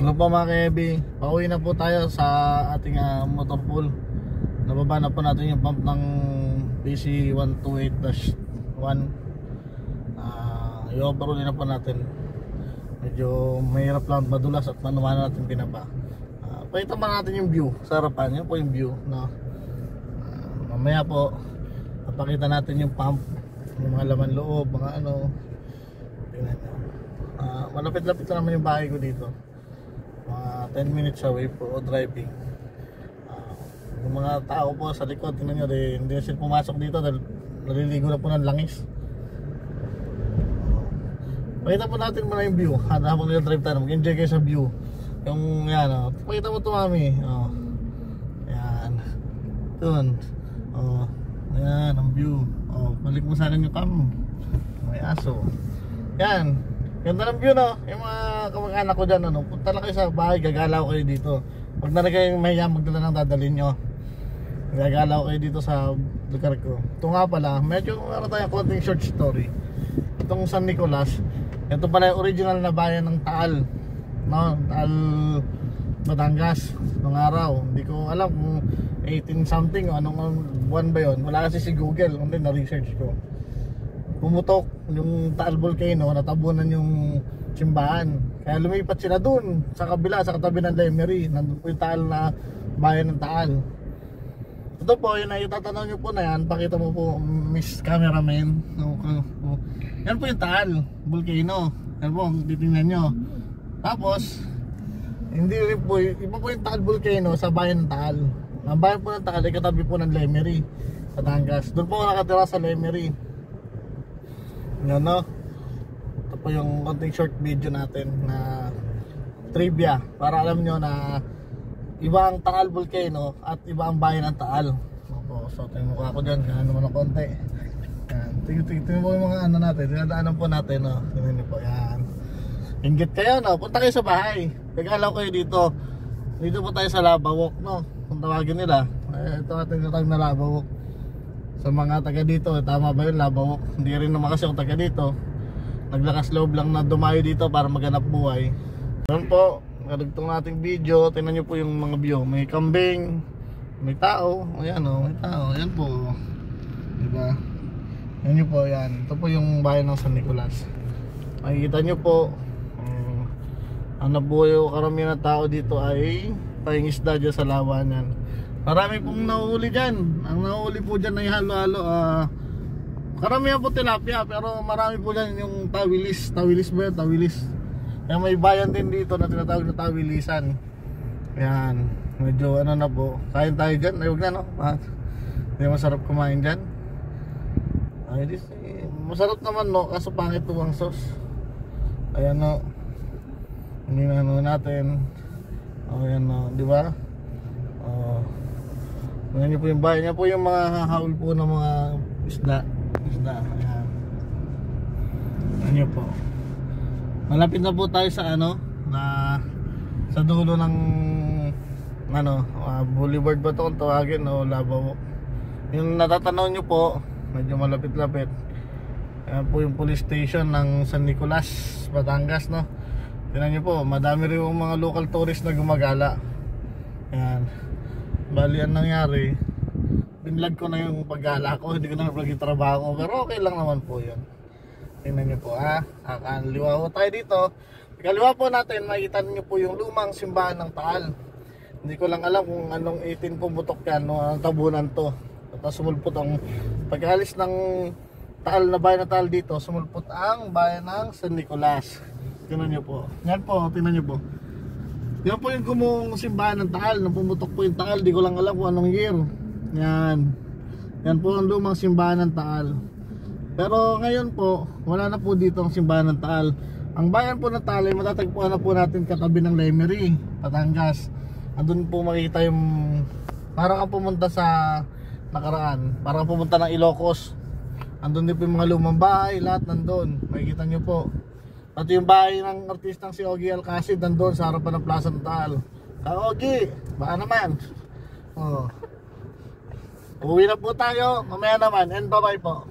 Ano po mga ka-heavy, pauwi na po tayo sa ating motor pool. Nababa na po natin yung pump ng PC128-1. I-overhaul na po natin. Medyo mahirap lang, madulas at manuman natin pinaba. Pakita pa natin yung view sa harapan. Yan po yung view, no? Mamaya po papakita natin yung pump, yung mga laman loob, mga ano. Tingnan nyo. Malapit-lapit na naman yung bahay ko dito. 10 minutes away po driving. Yung mga tao po sa likod, tingnan nyo, hindi na sila pumasok dito dahil naliligo na po ng langis. Pakita po natin muna yung view habang nila-drive tayo, mag-enjoy kayo sa view. Yung yan, pakita mo ito mami. Yan dun. Ayan ang view. Balik mo sa akin yung cam. May aso. Yan, ganda ng view, no? Yung mga kamag-anak ko dyan, punta lang kayo sa bahay, gagalaw kayo dito. Huwag na rin kayong mahiya magdala ng dadalhin nyo. Gagalaw kayo dito sa lugar ko. Ito nga pala, medyo meron tayong konting short story. Itong San Nicolas, ito pala yung original na bayan ng Taal, no? Taal, Batangas nung araw. Hindi ko alam kung 18 something o anong buwan ba yun. Wala kasi si Google, kundi na-research ko. Pumutok yung Taal Volcano, natabunan yung simbahan. Kaya lumipat sila dun sa kabila, sa katabi ng Lemery. Nandun po yung Taal na bayan ng Taal. Ito po, yun na itatanong nyo po na yan. Pakita mo po, Miss Cameraman. Yan po yung Taal Volcano. Yan po, titingnan nyo. Tapos hindi rin po, iba po yung Taal Volcano sa bayan ng Taal. Ang bayan po ng Taal ay katabi po ng Lemery, Batangas. Doon po nakatira sa Lemery. Yan, no? Ito po yung konting short video natin na trivia para alam nyo na iba ang Taal Volcano at iba ang bayan ng Taal. So tingin mukha ko dyan, kaya naman ang konti. Tingin mo yung mga ano natin, tinadaanan po natin, no? Tingnan nyo po, yan. Inggit kayo, no? Punta kayo sa bahay, gagalaw kayo dito. Dito po tayo sa Lava Walk, no? Kung tawagin nila, ito ating natawag na Lava Walk. Sa mga taga dito, tama ba yun, Lava Walk? Hindi rin naman kasi ako taga dito. Naglakas loob lang na dumayo dito para maghanap buhay. Doon po, kadugtong nating video, tingnan nyo po yung mga view. May kambing, may tao, ayan o, may tao, ayan po. Diba? Yan nyo po, yan. Ito po yung bayan ng San Nicolas. Makikita nyo po, ang nabuhay o karamihan ng tao dito ay pahingisda dyan sa lawanan. Marami pong nahuhuli dyan. Ang nahuhuli po dyan ay halo-halo. Karamihan po tilapia, pero marami po dyan yung tawilis. Tawilis ba yun? Tawilis. Kaya may bayan din dito na tinatawag na tawilisan. Yan. Medyo ano na po. Kain tayo dyan. Ay, huwag na, no? Hindi masarap kumain dyan. Ay, masarap naman, no? Kaso pangit po ang sauce. Ayan, no? Hindi na ano natin. Ayan, no? Di ba? Ayan nyo po yung bayan. Yan po yung mga haul po ng mga isda. Ayan. Ayan nyo po. Malapit na po tayo sa ano, na sa dulo ng ano, boulevard ba ito kung tawagin o Lava Walk. Yung natatanaw nyo po, medyo malapit-lapit. Ayan po yung police station ng San Nicolas, Batangas, no? Tingnan nyo po, madami rin yung mga local tourists na gumagala. Ayan. Bali ang nangyari, binlag ko na yung paggala ko, hindi ko na nag-vlog yung trabaho ko, pero okay lang naman po yun. Tingnan nyo po, liwa po tayo dito. Kaliwa po natin, makikita nyo po yung lumang simbahan ng Taal. Hindi ko lang alam kung anong 18 pumutok yan, no? Anong tabunan to. Tapos sumulpot ang pag-alis ng Taal na bayan ng Taal dito, sumulpot ang bayan ng San Nicolas. Tingnan nyo po. Yan po, tingnan nyo po. Yan po yung gumong simbahan ng Taal. Nang pumutok po yung Taal, di ko lang alam kung anong year. Yan. Yan po ang lumang simbahan ng Taal. Pero ngayon po, wala na po dito ang simbahan ng Taal. Ang bayan po ng Taal ay matatagpuan na po natin katabi ng Lemery, Batangas. Andun po makikita yung parang kang pumunta sa nakaraan, parang pumunta ng Ilocos. Andun din po yung mga lumang bahay, lahat nandun. Makikita nyo po. Pati yung bahay ng artistang si Ogie Alcacid nandun sa harapan ng Plaza ng Taal. Ogie, baka naman. Uwi na po tayo, mamaya naman, and bye bye po.